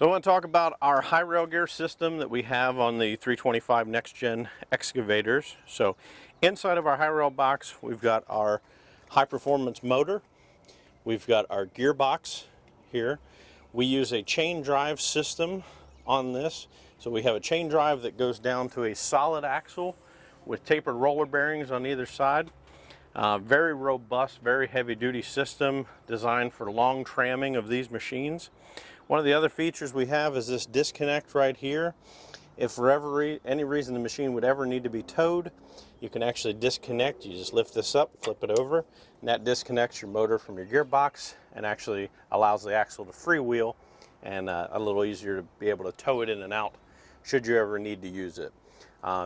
So I want to talk about our high rail gear system that we have on the 325 next gen excavators. So inside of our high rail box, we've got our high performance motor. We've got our gearbox here. We use a chain drive system on this. So we have a chain drive that goes down to a solid axle with tapered roller bearings on either side. Very robust, very heavy duty system designed for long tramming of these machines. One of the other features we have is this disconnect right here. If for any reason the machine would ever need to be towed, you can actually disconnect. You just lift this up, flip it over, and that disconnects your motor from your gearbox and actually allows the axle to freewheel and a little easier to be able to tow it in and out should you ever need to use it.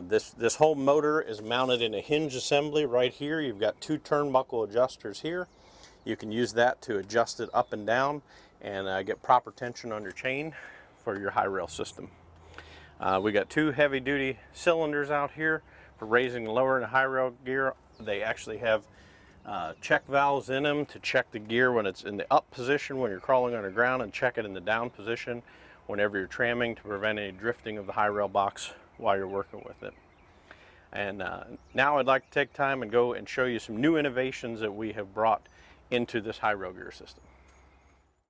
This whole motor is mounted in a hinge assembly right here. You've got two turnbuckle adjusters here. You can use that to adjust it up and down and get proper tension on your chain for your high rail system. We got two heavy duty cylinders out here for raising and lowering the high rail gear. They actually have check valves in them to check the gear when it's in the up position when you're crawling underground, and check it in the down position whenever you're tramming to prevent any drifting of the high rail box while you're working with it. And now I'd like to take time and go and show you some new innovations that we have brought into this high rail gear system.